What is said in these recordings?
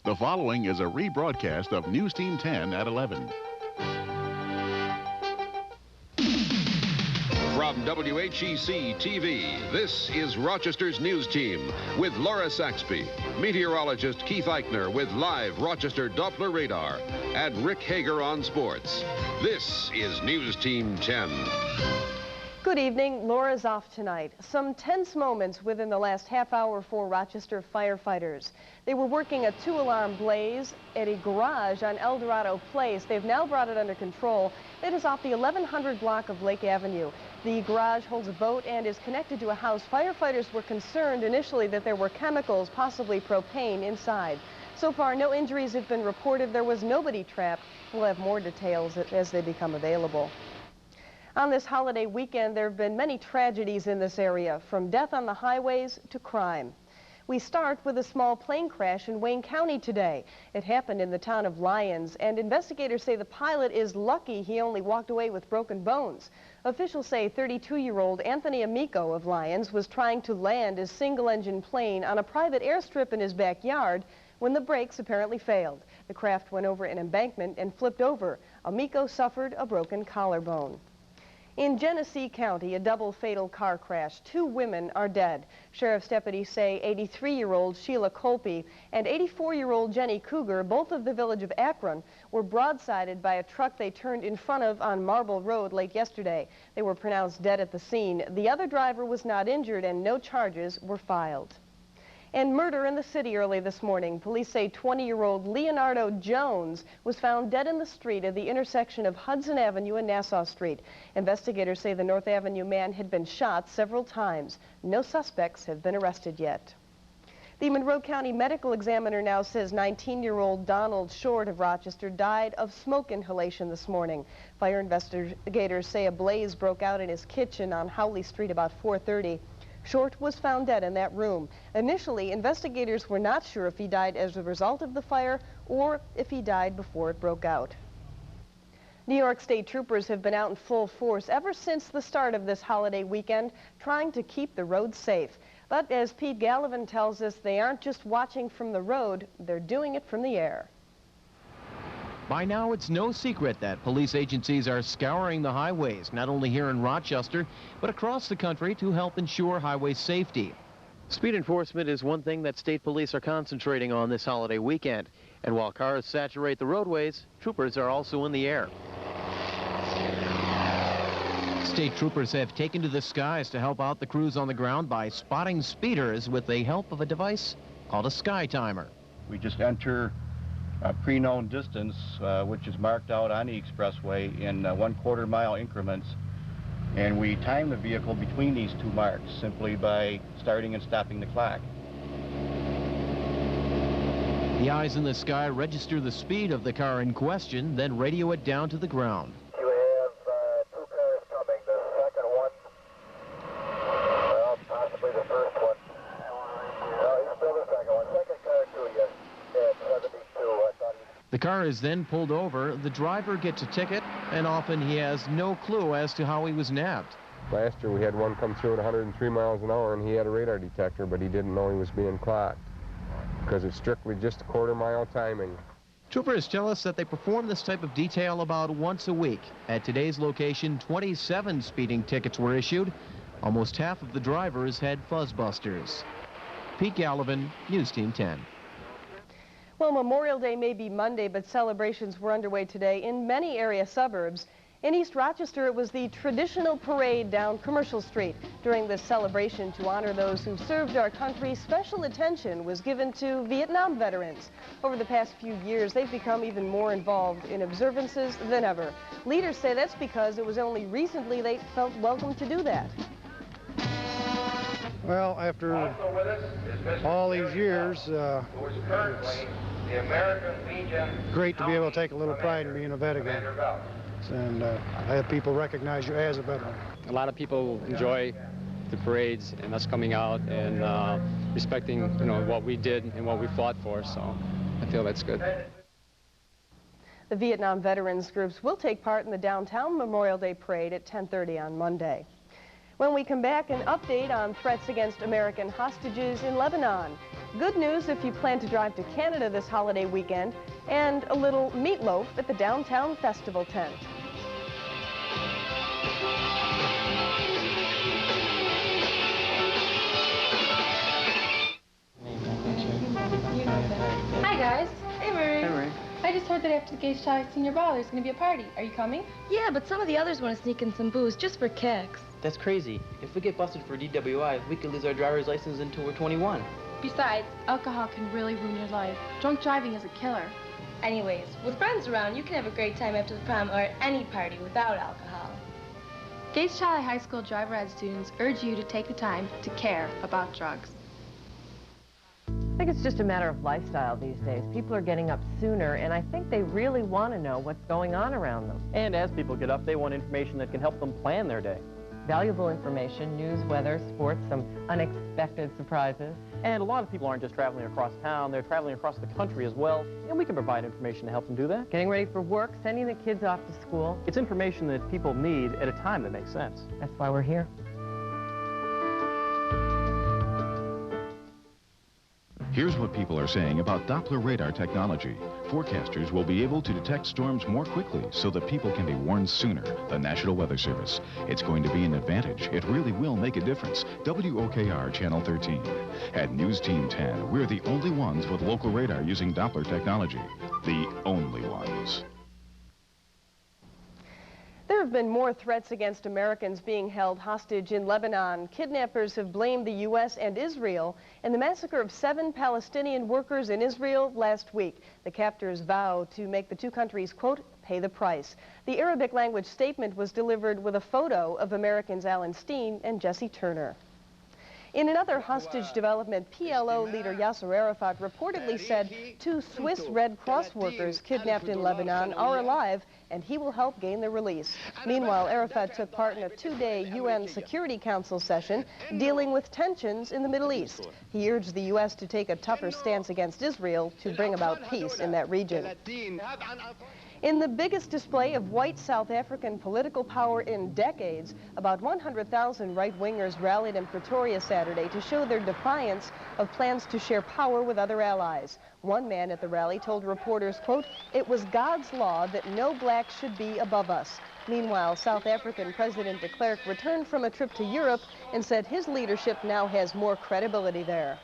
The following is a rebroadcast of News Team 10 at 11. From WHEC-TV, this is Rochester's News Team with Laura Saxby, meteorologist Keith Eichner with live Rochester Doppler radar, and Rick Hager on sports. This is News Team 10. Good evening. Laura's off tonight. Some tense moments within the last half hour for Rochester firefighters. They were working a 2-alarm blaze at a garage on El Dorado Place. They've now brought it under control. It is off the 1100 block of Lake Avenue. The garage holds a boat and is connected to a house. Firefighters were concerned initially that there were chemicals, possibly propane, inside. So far, no injuries have been reported. There was nobody trapped. We'll have more details as they become available. On this holiday weekend, there have been many tragedies in this area, from death on the highways to crime. We start with a small plane crash in Wayne County today. It happened in the town of Lyons, and investigators say the pilot is lucky he only walked away with broken bones. Officials say 32-year-old Anthony Amico of Lyons was trying to land his single-engine plane on a private airstrip in his backyard when the brakes apparently failed. The craft went over an embankment and flipped over. Amico suffered a broken collarbone. In Genesee County, a double fatal car crash. 2 women are dead. Sheriff's deputies say 83-year-old Sheila Colpe and 84-year-old Jenny Cougar, both of the village of Akron, were broadsided by a truck they turned in front of on Marble Road late yesterday. They were pronounced dead at the scene. The other driver was not injured and no charges were filed. And murder in the city early this morning. Police say 20-year-old Leonardo Jones was found dead in the street at the intersection of Hudson Avenue and Nassau Street. Investigators say the North Avenue man had been shot several times. No suspects have been arrested yet. The Monroe County Medical Examiner now says 19-year-old Donald Short of Rochester died of smoke inhalation this morning. Fire investigators say a blaze broke out in his kitchen on Howley Street about 4:30. Short was found dead in that room. Initially, investigators were not sure if he died as a result of the fire or if he died before it broke out. New York State troopers have been out in full force ever since the start of this holiday weekend, trying to keep the roads safe. But as Pete Gallivan tells us, they aren't just watching from the road, they're doing it from the air. By now, it's no secret that police agencies are scouring the highways, not only here in Rochester, but across the country to help ensure highway safety. Speed enforcement is one thing that state police are concentrating on this holiday weekend. And while cars saturate the roadways, troopers are also in the air. State troopers have taken to the skies to help out the crews on the ground by spotting speeders with the help of a device called a sky timer. We just enter a pre-known distance, which is marked out on the expressway in 1/4 mile increments, and we time the vehicle between these 2 marks simply by starting and stopping the clock. The eyes in the sky register the speed of the car in question, then radio it down to the ground. You have 2 cars coming. The second one, well, possibly the first one. No, he's still the second one. Second car too, yes. Yeah, 72. The car is then pulled over, the driver gets a ticket, and often he has no clue as to how he was nabbed. Last year we had one come through at 103 miles an hour and he had a radar detector, but he didn't know he was being clocked because it's strictly just a 1/4 mile timing. Troopers tell us that they perform this type of detail about once a week. At today's location, 27 speeding tickets were issued. Almost half of the drivers had fuzzbusters. Pete Gallivan, News Team 10. Well, Memorial Day may be Monday, but celebrations were underway today in many area suburbs. In East Rochester, it was the traditional parade down Commercial Street. During this celebration to honor those who served our country, special attention was given to Vietnam veterans. Over the past few years, they've become even more involved in observances than ever. Leaders say that's because it was only recently they felt welcome to do that. Well, after all these years, it's great to be able to take a little pride in being a vet again and have people recognize you as a veteran. A lot of people enjoy the parades and us coming out and respecting, what we did and what we fought for, so I feel that's good. The Vietnam veterans groups will take part in the downtown Memorial Day parade at 10:30 on Monday. When we come back, an update on threats against American hostages in Lebanon. Good news if you plan to drive to Canada this holiday weekend, and a little meatloaf at the downtown festival tent. Hi guys. Hey Murray. Hey Murray. I just heard that after the Gage Charlie Senior Ball there's going to be a party. Are you coming? Yeah, but some of the others want to sneak in some booze just for kicks. That's crazy. If we get busted for DWI, we could lose our driver's license until we're 21. Besides, alcohol can really ruin your life. Drunk driving is a killer. Anyways, with friends around, you can have a great time after the prom or at any party without alcohol. Gage Charlie High School driver ed students urge you to take the time to care about drugs. I think it's just a matter of lifestyle these days. People are getting up sooner, and I think they really want to know what's going on around them. And as people get up, they want information that can help them plan their day. Valuable information, news, weather, sports, some unexpected surprises. And a lot of people aren't just traveling across town, they're traveling across the country as well, and we can provide information to help them do that. Getting ready for work, sending the kids off to school. It's information that people need at a time that makes sense. That's why we're here. Here's what people are saying about Doppler radar technology. Forecasters will be able to detect storms more quickly so that people can be warned sooner. The National Weather Service. It's going to be an advantage. It really will make a difference. WOKR Channel 13. At News Team 10, we're the only ones with local radar using Doppler technology. The only ones. There have been more threats against Americans being held hostage in Lebanon. Kidnappers have blamed the U.S. and Israel in the massacre of 7 Palestinian workers in Israel last week. The captors vow to make the two countries, quote, pay the price. The Arabic language statement was delivered with a photo of Americans Alan Steen and Jesse Turner. In another hostage development, PLO leader Yasser Arafat reportedly said 2 Swiss Red Cross workers kidnapped in Lebanon are alive, and he will help gain their release. Meanwhile, Arafat took part in a 2-day UN Security Council session dealing with tensions in the Middle East. He urged the U.S. to take a tougher stance against Israel to bring about peace in that region. In the biggest display of white South African political power in decades, about 100,000 right-wingers rallied in Pretoria Saturday to show their defiance of plans to share power with other allies. One man at the rally told reporters, quote, it was God's law that no blacks should be above us. Meanwhile, South African President de Klerk returned from a trip to Europe and said his leadership now has more credibility there.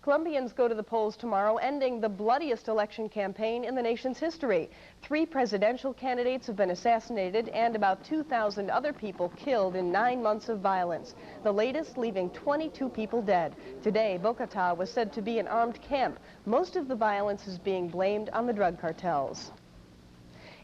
Colombians go to the polls tomorrow, ending the bloodiest election campaign in the nation's history. 3 presidential candidates have been assassinated and about 2,000 other people killed in 9 months of violence. The latest leaving 22 people dead. Today, Bogotá was said to be an armed camp. Most of the violence is being blamed on the drug cartels.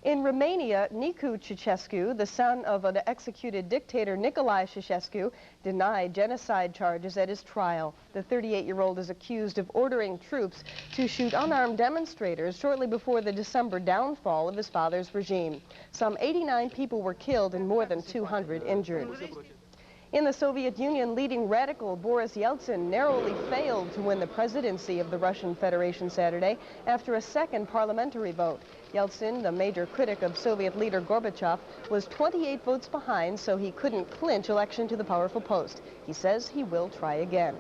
In Romania, Nicu Ceausescu, the son of an executed dictator Nicolae Ceausescu, denied genocide charges at his trial. The 38-year-old is accused of ordering troops to shoot unarmed demonstrators shortly before the December downfall of his father's regime. Some 89 people were killed and more than 200 injured. In the Soviet Union, leading radical Boris Yeltsin narrowly failed to win the presidency of the Russian Federation Saturday after a second parliamentary vote. Yeltsin, the major critic of Soviet leader Gorbachev, was 28 votes behind, so he couldn't clinch election to the powerful post. He says he will try again.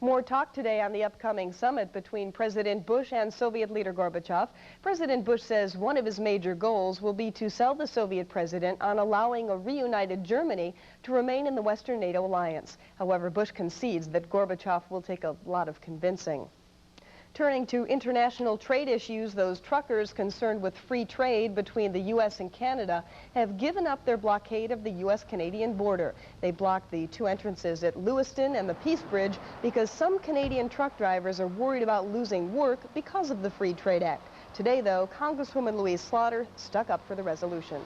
More talk today on the upcoming summit between President Bush and Soviet leader Gorbachev. President Bush says one of his major goals will be to sell the Soviet president on allowing a reunited Germany to remain in the Western NATO alliance. However, Bush concedes that Gorbachev will take a lot of convincing. Turning to international trade issues, those truckers concerned with free trade between the U.S. and Canada have given up their blockade of the U.S.-Canadian border. They blocked the 2 entrances at Lewiston and the Peace Bridge because some Canadian truck drivers are worried about losing work because of the Free Trade Act. Today, though, Congresswoman Louise Slaughter stuck up for the resolution.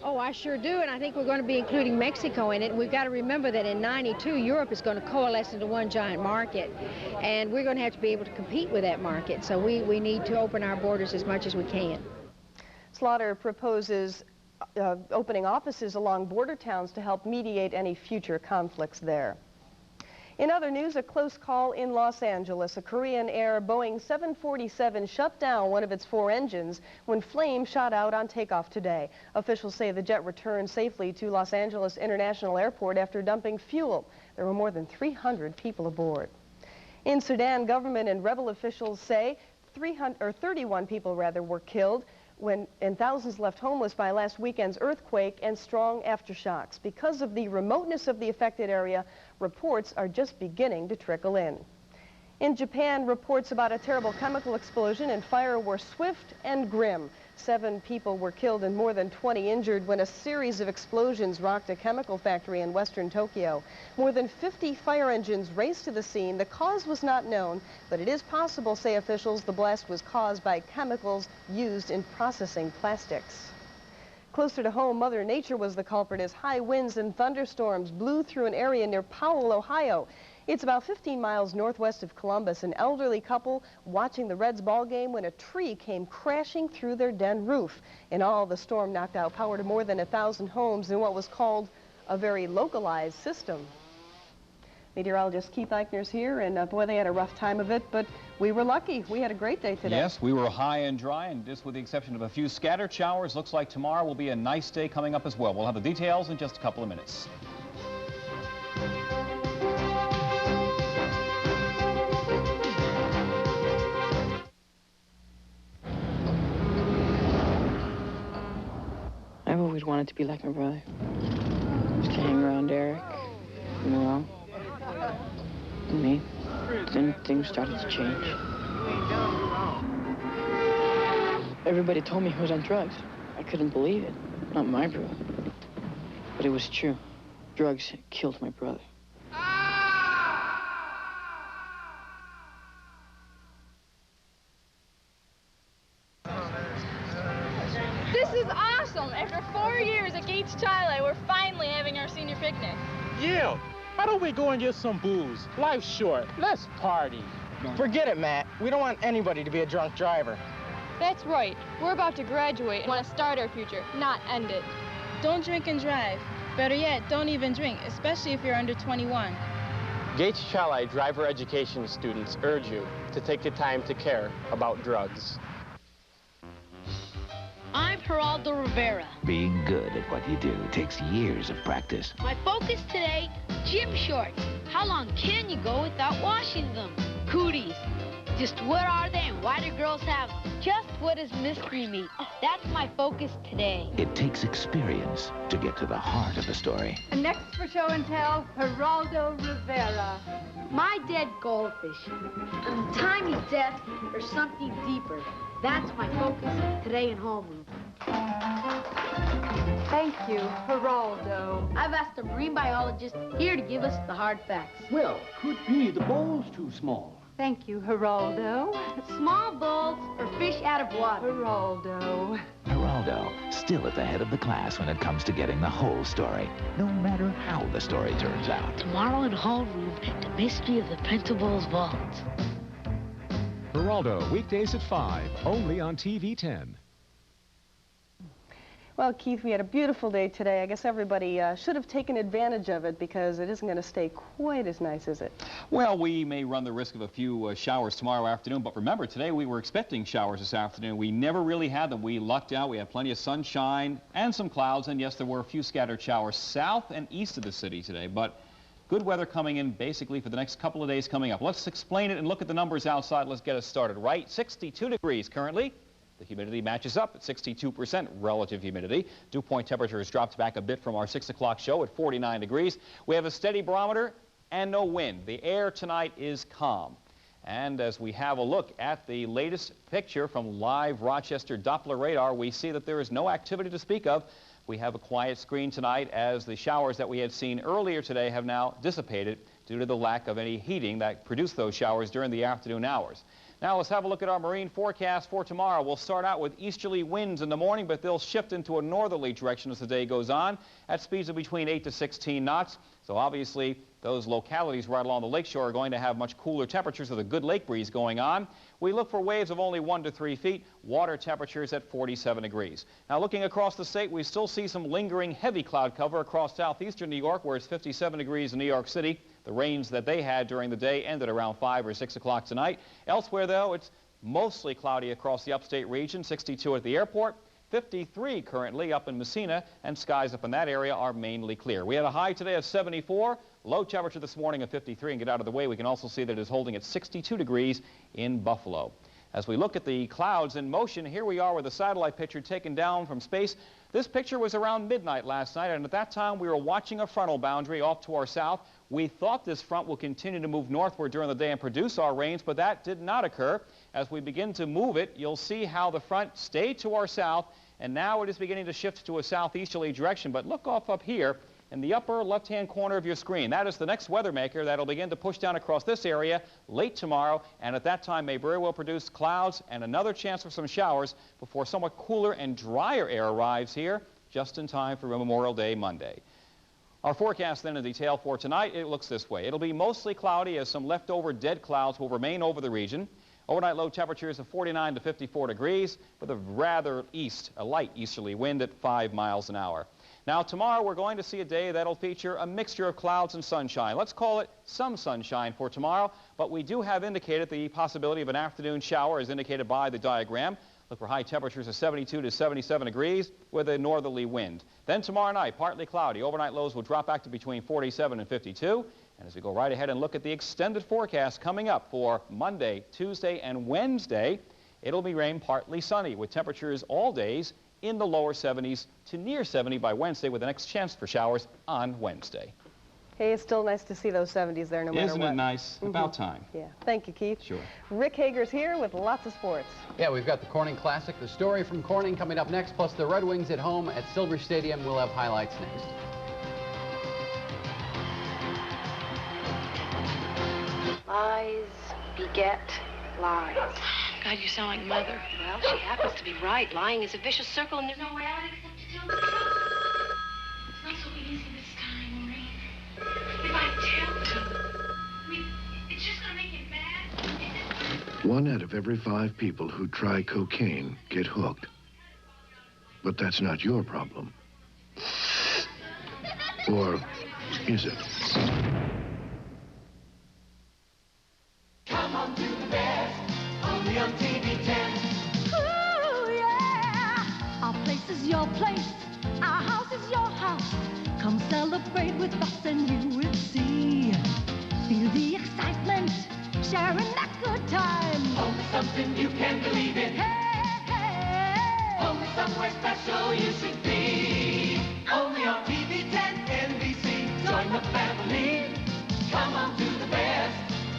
Oh, I sure do, and I think we're going to be including Mexico in it. And we've got to remember that in '92, Europe is going to coalesce into one giant market, and we're going to have to be able to compete with that market. So we need to open our borders as much as we can. Slaughter proposes opening offices along border towns to help mediate any future conflicts there. In other news, a close call in Los Angeles. A Korean Air Boeing 747 shut down one of its 4 engines when flames shot out on takeoff today. Officials say the jet returned safely to Los Angeles International Airport after dumping fuel. There were more than 300 people aboard. In Sudan, government and rebel officials say 31 people were killed and thousands left homeless by last weekend's earthquake and strong aftershocks. Because of the remoteness of the affected area, reports are just beginning to trickle in. In Japan, reports about a terrible chemical explosion and fire were swift and grim. 7 people were killed and more than 20 injured when a series of explosions rocked a chemical factory in western Tokyo. More than 50 fire engines raced to the scene. The cause was not known, but it is possible, say officials, the blast was caused by chemicals used in processing plastics. Closer to home, Mother Nature was the culprit as high winds and thunderstorms blew through an area near Powell, Ohio. It's about 15 miles northwest of Columbus. An elderly couple watching the Reds ball game when a tree came crashing through their den roof. In all, the storm knocked out power to more than 1,000 homes in what was called a very localized system. Meteorologist Keith Eichner's here, and boy, they had a rough time of it, but we were lucky. We had a great day today. Yes, we were high and dry, and just with the exception of a few scattered showers, looks like tomorrow will be a nice day coming up as well. We'll have the details in just a couple of minutes. I've always wanted to be like my brother. Just to hang around Eric, Noel, and me. Then things started to change. Everybody told me he was on drugs. I couldn't believe it. Not my brother. But it was true. Drugs killed my brother. This is awesome! After 4 years at Gates-Chili, we're finally having our senior picnic. Yeah! Why don't we go and get some booze? Life's short. Let's party. Forget it, Matt. We don't want anybody to be a drunk driver. That's right. We're about to graduate and want to start our future, not end it. Don't drink and drive. Better yet, don't even drink, especially if you're under 21. Gates-Chili driver education students urge you to take the time to care about drugs. I'm Geraldo Rivera. Being good at what you do takes years of practice. My focus today, gym shorts. How long can you go without washing them? Cooties. Just what are they and why do girls have them? Just what is mystery meat? That's my focus today. It takes experience to get to the heart of the story. And next for show and tell, Geraldo Rivera. My dead goldfish. Untie me, death, or something deeper. That's my focus today in homeroom. Thank you, Geraldo. I've asked a marine biologist here to give us the hard facts. Well, could be the bowl's too small. Thank you, Geraldo. Small bowls for fish out of water. Geraldo. Geraldo, still at the head of the class when it comes to getting the whole story, no matter how the story turns out. Tomorrow in homeroom, the mystery of the principal's vault. Geraldo, weekdays at 5, only on TV 10. Well, Keith, we had a beautiful day today. I guess everybody should have taken advantage of it because it isn't going to stay quite as nice, is it? Well, we may run the risk of a few showers tomorrow afternoon, but remember, today we were expecting showers this afternoon. We never really had them. We lucked out. We had plenty of sunshine and some clouds, and yes, there were a few scattered showers south and east of the city today, but good weather coming in basically for the next couple of days coming up. Let's explain it and look at the numbers outside. Let's get us started. Right, 62 degrees currently. The humidity matches up at 62% relative humidity. Dew point temperature has dropped back a bit from our 6 o'clock show at 49 degrees. We have a steady barometer and no wind. The air tonight is calm. And as we have a look at the latest picture from live Rochester Doppler radar, we see that there is no activity to speak of. We have a quiet screen tonight as the showers that we had seen earlier today have now dissipated due to the lack of any heating that produced those showers during the afternoon hours. Now let's have a look at our marine forecast for tomorrow. We'll start out with easterly winds in the morning, but they'll shift into a northerly direction as the day goes on at speeds of between 8 to 16 knots. So obviously those localities right along the lakeshore are going to have much cooler temperatures with a good lake breeze going on. We look for waves of only 1 to 3 feet, water temperatures at 47 degrees. Now looking across the state, we still see some lingering heavy cloud cover across southeastern New York, where it's 57 degrees in New York City, The rains that they had during the day ended around 5 or 6 o'clock tonight. Elsewhere, though, it's mostly cloudy across the upstate region, 62 at the airport, 53 currently up in Messina, and skies up in that area are mainly clear. We had a high today of 74, low temperature this morning of 53, and get out of the way, we can also see that it is holding at 62 degrees in Buffalo. As we look at the clouds in motion, here we are with a satellite picture taken down from space. This picture was around midnight last night, and at that time we were watching a frontal boundary off to our south. We thought this front will continue to move northward during the day and produce our rains, but that did not occur. As we begin to move it, you'll see how the front stayed to our south, and now it is beginning to shift to a southeasterly direction. But look off up here in the upper left-hand corner of your screen. That is the next weather maker that will begin to push down across this area late tomorrow, and at that time may very well produce clouds and another chance for some showers before somewhat cooler and drier air arrives here just in time for Memorial Day Monday. Our forecast then in detail for tonight, it looks this way. It'll be mostly cloudy as some leftover dead clouds will remain over the region. Overnight low temperatures of 49 to 54 degrees with a rather a light easterly wind at 5 miles an hour. Now tomorrow we're going to see a day that'll feature a mixture of clouds and sunshine. Let's call it some sunshine for tomorrow, but we do have indicated the possibility of an afternoon shower as indicated by the diagram. Look for high temperatures of 72 to 77 degrees with a northerly wind. Then tomorrow night, partly cloudy. Overnight lows will drop back to between 47 and 52. And as we go right ahead and look at the extended forecast coming up for Monday, Tuesday, and Wednesday, it'll be rain partly sunny with temperatures all days in the lower 70s to near 70 by Wednesday with the next chance for showers on Wednesday. Hey, it's still nice to see those 70s there no matter what. Isn't it nice? About time. Yeah. Thank you, Keith. Sure. Rick Hager's here with lots of sports. Yeah, we've got the Corning Classic, the story from Corning coming up next, plus the Red Wings at home at Silver Stadium. We'll have highlights next. Lies beget lies. God, you sound like Mother. Well, she happens to be right. Lying is a vicious circle, and there's no way out except to tell the truth. It's not so easy this time, Maureen. If I tell him, it's just gonna make him mad. 1 out of every 5 people who try cocaine get hooked. But that's not your problem. Or is it? Come on to the best, only on TV 10. Ooh, yeah. Our place is your place, our house is your house. Come celebrate with us and you will see. Feel the excitement, sharing that good time. Only something you can believe in. Hey, hey. Only somewhere special you should be. Only on TV 10 NBC. Join the family. Come on to the best.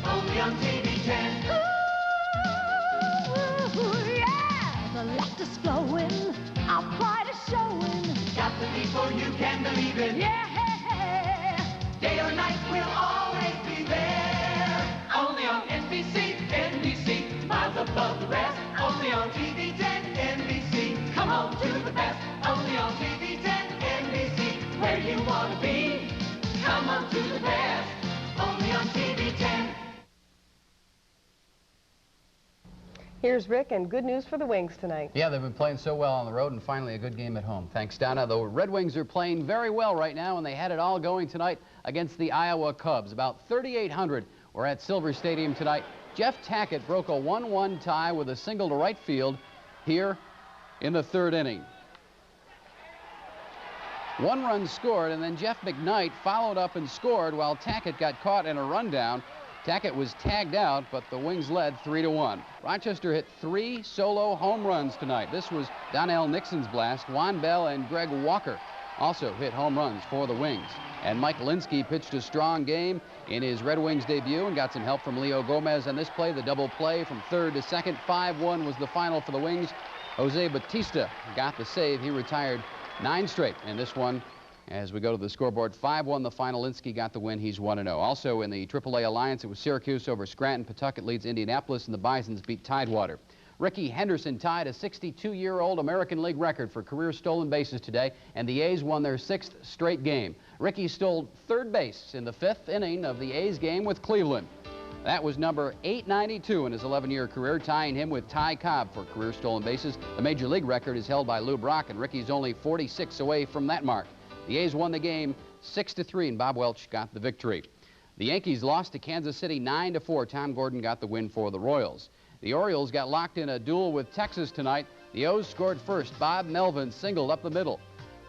Only on TV 10. Ooh, yeah. The laughter's flowing, our pride is showing. Got the people you can believe in. Yeah. Day or night, we'll always be there. Only on NBC, NBC, miles above the rest. Only on TV 10, NBC. Come on to the best. Only on TV 10, NBC. Where you want to be. Come on to the best. Only on TV 10. Here's Rick, and good news for the Wings tonight. Yeah, they've been playing so well on the road, and finally a good game at home. Thanks, Donna. The Red Wings are playing very well right now, and they had it all going tonight against the Iowa Cubs. About 3,800 were at Silver Stadium tonight. Jeff Tackett broke a 1-1 tie with a single to right field here in the 3rd inning. 1 run scored, and then Jeff McKnight followed up and scored while Tackett got caught in a rundown. Tackett was tagged out, but the Wings led 3-1. Rochester hit 3 solo home runs tonight. This was Donnell Nixon's blast. Juan Bell and Greg Walker also hit home runs for the Wings. And Mike Linsky pitched a strong game in his Red Wings debut and got some help from Leo Gomez on this play. The double play from 3rd to 2nd. 5-1 was the final for the Wings. Jose Batista got the save. He retired 9 straight in this one. As we go to the scoreboard, 5-1 the final. Linsky got the win. He's 1-0. Also in the AAA Alliance, it was Syracuse over Scranton. Pawtucket leads Indianapolis, and the Bisons beat Tidewater. Ricky Henderson tied a 62-year-old American League record for career stolen bases today, and the A's won their 6th straight game. Ricky stole 3rd base in the 5th inning of the A's game with Cleveland. That was number 892 in his 11-year career, tying him with Ty Cobb for career stolen bases. The Major League record is held by Lou Brock, and Ricky's only 46 away from that mark. The A's won the game 6-3, and Bob Welch got the victory. The Yankees lost to Kansas City 9-4. Tom Gordon got the win for the Royals. The Orioles got locked in a duel with Texas tonight. The O's scored first. Bob Melvin singled up the middle.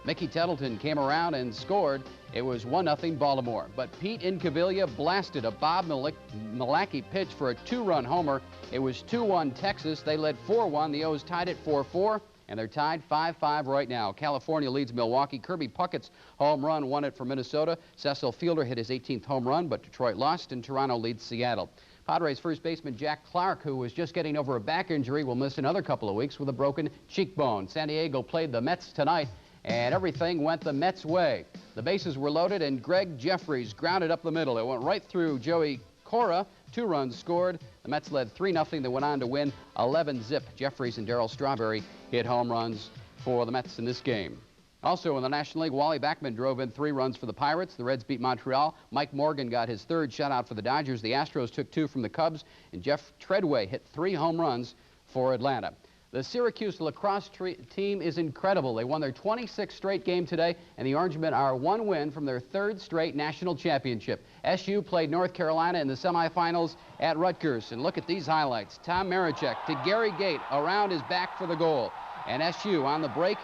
Mickey Tettleton came around and scored. It was 1-0 Baltimore. But Pete Incaviglia blasted a Bob Milacki pitch for a 2-run homer. It was 2-1 Texas. They led 4-1. The O's tied it 4-4. And they're tied 5-5 right now. California leads Milwaukee. Kirby Puckett's home run won it for Minnesota. Cecil Fielder hit his 18th home run, but Detroit lost, and Toronto leads Seattle. Padres first baseman Jack Clark, who was just getting over a back injury, will miss another couple of weeks with a broken cheekbone. San Diego played the Mets tonight, and everything went the Mets' way. The bases were loaded, and Greg Jeffries grounded up the middle. It went right through Joey Cora. 2 runs scored. The Mets led 3-0. They went on to win 11-zip. Jeffries and Darryl Strawberry hit home runs for the Mets in this game. Also in the National League, Wally Backman drove in 3 runs for the Pirates. The Reds beat Montreal. Mike Morgan got his 3rd shutout for the Dodgers. The Astros took 2 from the Cubs. And Jeff Treadway hit 3 home runs for Atlanta. The Syracuse lacrosse team is incredible. They won their 26th straight game today, and the Orangemen are 1 win from their 3rd straight national championship. SU played North Carolina in the semifinals at Rutgers. And look at these highlights. Tom Marichek to Gary Gate around his back for the goal. And SU on the break,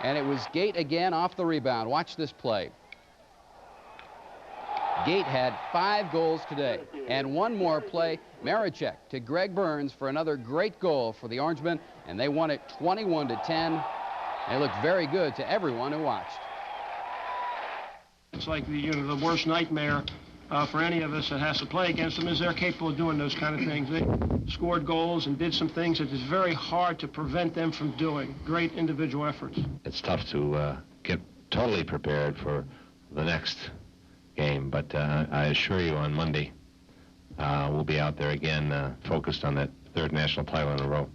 and it was Gate again off the rebound. Watch this play. Gate had 5 goals today. And one more play, Marichek to Greg Burns for another great goal for the Orangemen, and they won it 21-10. They looked very good to everyone who watched. It's like the worst nightmare for any of us that has to play against them, is they're capable of doing those kind of things. They scored goals and did some things that is very hard to prevent them from doing. Great individual efforts. It's tough to get totally prepared for the next game, but I assure you on Monday we'll be out there again focused on that 3rd national title in a row.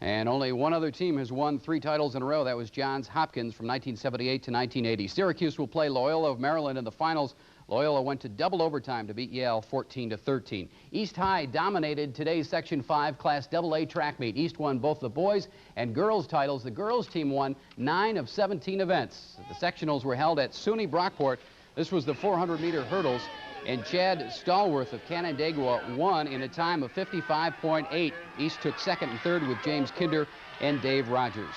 And only one other team has won 3 titles in a row. That was Johns Hopkins from 1978 to 1980. Syracuse will play Loyola of Maryland in the finals. Loyola went to double overtime to beat Yale 14-13. East High dominated today's Section 5 Class AA track meet. East won both the boys and girls titles. The girls team won 9 of 17 events. The sectionals were held at SUNY Brockport. This was the 400-meter hurdles, and Chad Stallworth of Canandaigua won in a time of 55.8. East took 2nd and 3rd with James Kinder and Dave Rogers.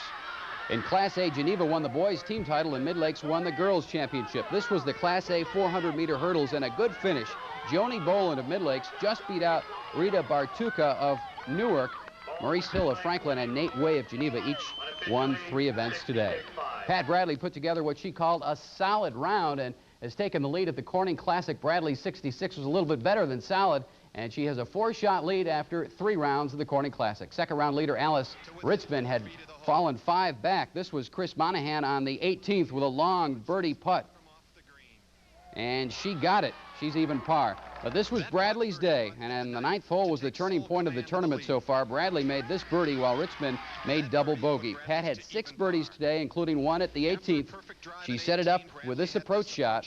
In Class A, Geneva won the boys' team title, and Mid-Lakes won the girls' championship. This was the Class A 400-meter hurdles, and a good finish. Joni Boland of Mid-Lakes just beat out Rita Bartuka of Newark. Maurice Hill of Franklin and Nate Way of Geneva each won 3 events today. Pat Bradley put together what she called a solid round and has taken the lead at the Corning Classic. Bradley's 66 was a little bit better than solid, and she has a 4-shot lead after 3 rounds of the Corning Classic. 2nd round leader Alice Ritzman had fallen 5 back. This was Chris Monahan on the 18th with a long birdie putt. And she got it. She's even par. But this was Bradley's day, and the 9th hole was the turning point of the tournament so far. Bradley made this birdie while Richmond made double bogey. Pat had 6 birdies today, including 1 at the 18th. She set it up with this approach shot,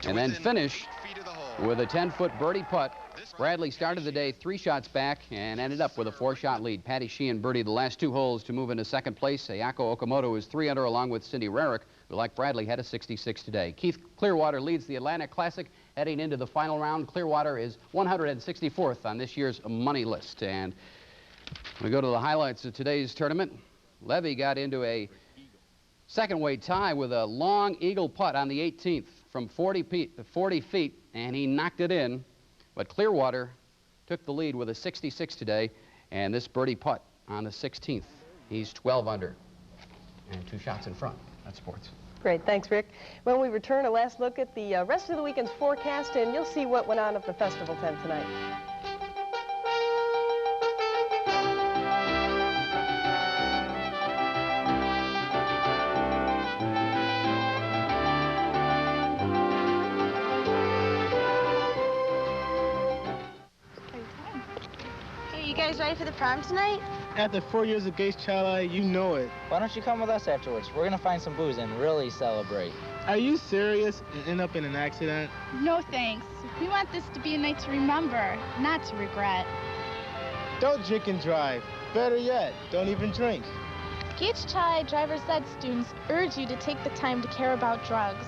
and then finished with a 10-foot birdie putt. Bradley started the day 3 shots back and ended up with a 4-shot lead. Patty Sheehan birdied the last 2 holes to move into 2nd place. Ayako Okamoto is 3 under along with Cindy Rarick, who, like Bradley, had a 66 today. Keith Clearwater leads the Atlantic Classic heading into the final round. Clearwater is 164th on this year's money list. And we go to the highlights of today's tournament. Levy got into a second-weight tie with a long eagle putt on the 18th from 40 feet, and he knocked it in. But Clearwater took the lead with a 66 today, and this birdie putt on the 16th. He's 12 under and 2 shots in front. That's sports. Great. Thanks, Rick. When we return, a last look at the rest of the weekend's forecast, and you'll see what went on at the festival tent tonight. Ready for the prom tonight? After 4 years of Gates Child, you know it. Why don't you come with us afterwards? We're gonna find some booze and really celebrate. Are you serious and end up in an accident? No thanks. We want this to be a night to remember, not to regret. Don't drink and drive. Better yet, don't even drink. Gates Child driver's ed students urge you to take the time to care about drugs.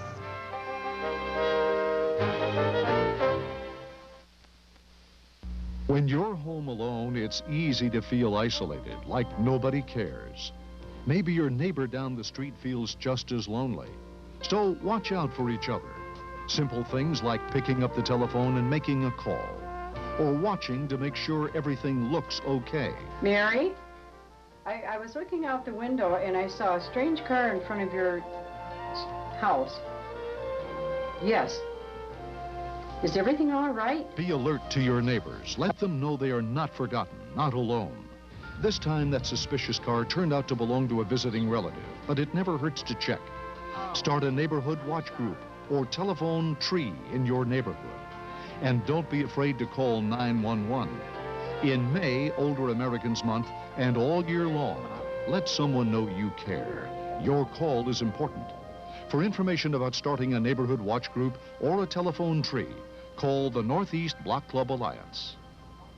When you're home alone, it's easy to feel isolated, like nobody cares. Maybe your neighbor down the street feels just as lonely. So watch out for each other. Simple things like picking up the telephone and making a call, or watching to make sure everything looks okay. Mary? I was looking out the window and I saw a strange car in front of your house. Yes. Is everything all right? Be alert to your neighbors. Let them know they are not forgotten, not alone. This time, that suspicious car turned out to belong to a visiting relative, but it never hurts to check. Start a neighborhood watch group or telephone tree in your neighborhood. And don't be afraid to call 911. In May, Older Americans Month, and all year long, let someone know you care. Your call is important. For information about starting a neighborhood watch group or a telephone tree, call the Northeast Block Club Alliance.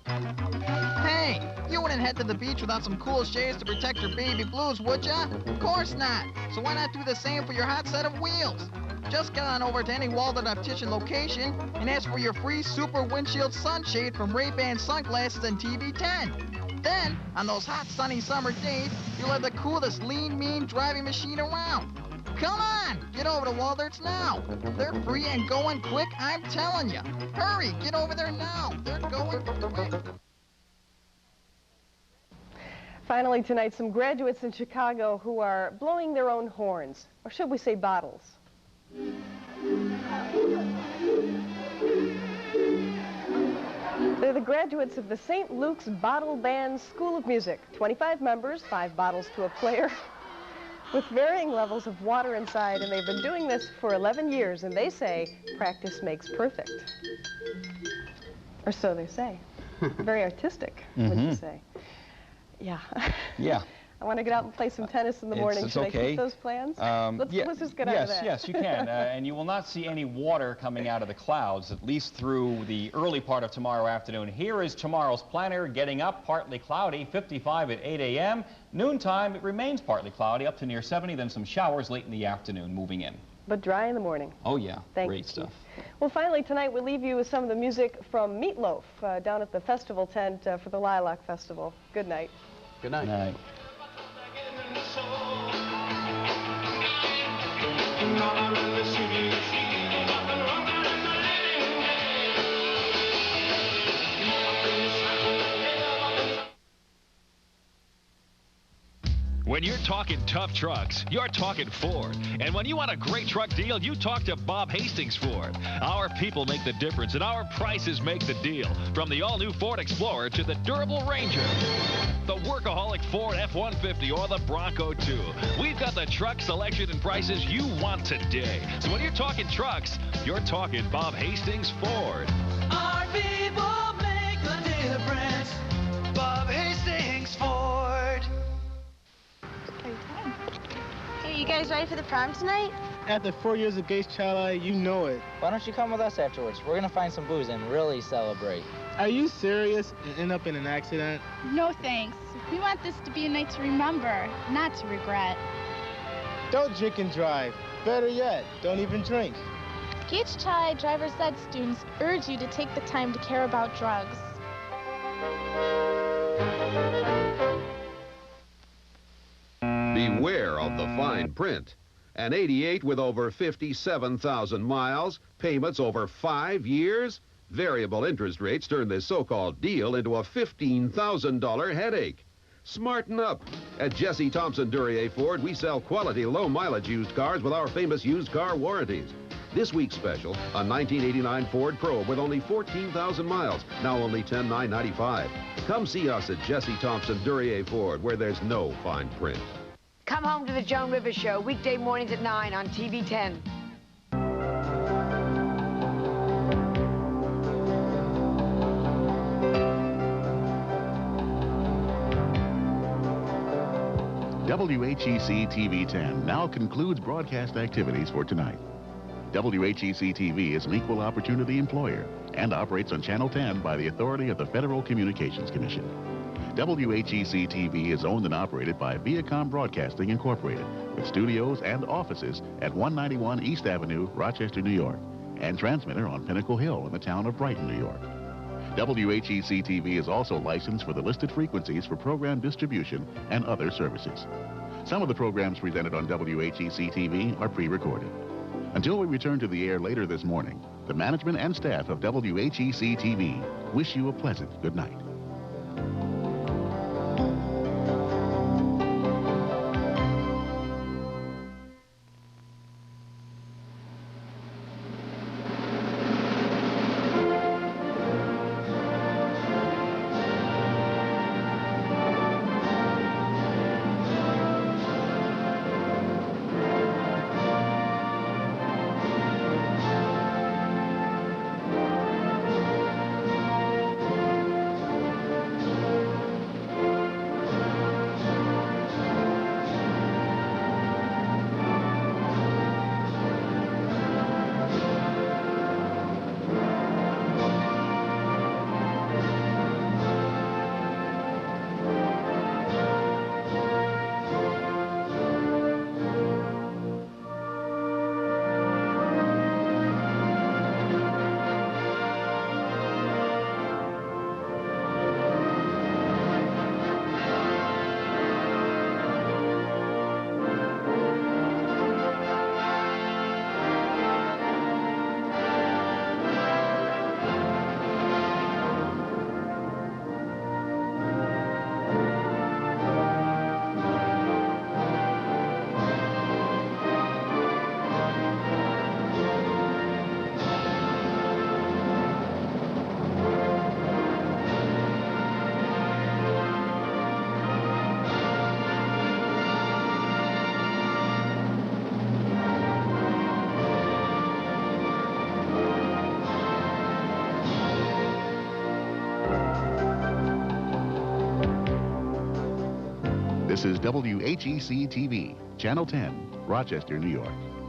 Hey, you wouldn't head to the beach without some cool shades to protect your baby blues, would ya? Of course not. So why not do the same for your hot set of wheels? Just get on over to any Walden optician location and ask for your free super windshield sunshade from Ray-Ban Sunglasses and TV10. Then, on those hot sunny summer days, you'll have the coolest lean, mean driving machine around. Come on, get over to Walden's now. They're free and going quick, I'm telling you. Hurry, get over there now. They're going quick. Finally tonight, some graduates in Chicago who are blowing their own horns, or should we say bottles. They're the graduates of the St. Luke's Bottle Band School of Music. 25 members, 5 bottles to a player, with varying levels of water inside, and they've been doing this for 11 years, and they say practice makes perfect. Or so they say. Very artistic, would you say? Yeah. Yeah. I want to get out and play some tennis in the morning. Should okay. I keep those plans? Let's just get out of that. Yes, you can. And you will not see any water coming out of the clouds, at least through the early part of tomorrow afternoon. Here is tomorrow's planner. Getting up, partly cloudy, 55 at 8 a.m. Noontime, it remains partly cloudy, up to near 70, then some showers late in the afternoon moving in. But dry in the morning. Oh, yeah. Great you, stuff. Well, finally, tonight we'll leave you with some of the music from Meatloaf down at the festival tent for the Lilac Festival. Good night. Good night. Good night. When you're talking tough trucks, you're talking Ford. And when you want a great truck deal, you talk to Bob Hastings Ford. Our people make the difference, and our prices make the deal. From the all-new Ford Explorer to the durable Ranger, the workaholic Ford F-150, or the Bronco 2. We've got the truck selection and prices you want today. So when you're talking trucks, you're talking Bob Hastings Ford. Our people make the difference. Bob Hastings Ford. Hey, you guys ready for the prom tonight? After 4 years of Gates Child Eye, you know it. Why don't you come with us afterwards? We're gonna find some booze and really celebrate. Are you serious and end up in an accident? No thanks. We want this to be a night to remember, not to regret. Don't drink and drive. Better yet, don't even drink. Gates Child driver's ed students urge you to take the time to care about drugs. Beware of the fine print. An 88 with over 57,000 miles, payments over 5 years, variable interest rates turn this so-called deal into a $15,000 headache. Smarten up. At Jesse Thompson Duryea Ford, we sell quality low-mileage used cars with our famous used car warranties. This week's special, a 1989 Ford Probe with only 14,000 miles, now only $10,995. Come see us at Jesse Thompson Duryea Ford, where there's no fine print. Come home to the Joan Rivers Show, weekday mornings at 9 on TV 10. WHEC-TV 10 now concludes broadcast activities for tonight. WHEC-TV is an equal opportunity employer and operates on Channel 10 by the authority of the Federal Communications Commission. WHEC-TV is owned and operated by Viacom Broadcasting Incorporated, with studios and offices at 191 East Avenue, Rochester, New York. and transmitter on Pinnacle Hill in the town of Brighton, New York. WHEC-TV is also licensed for the listed frequencies for program distribution and other services. Some of the programs presented on WHEC-TV are pre-recorded. Until we return to the air later this morning, the management and staff of WHEC-TV wish you a pleasant good night. This is WHEC-TV, Channel 10, Rochester, New York.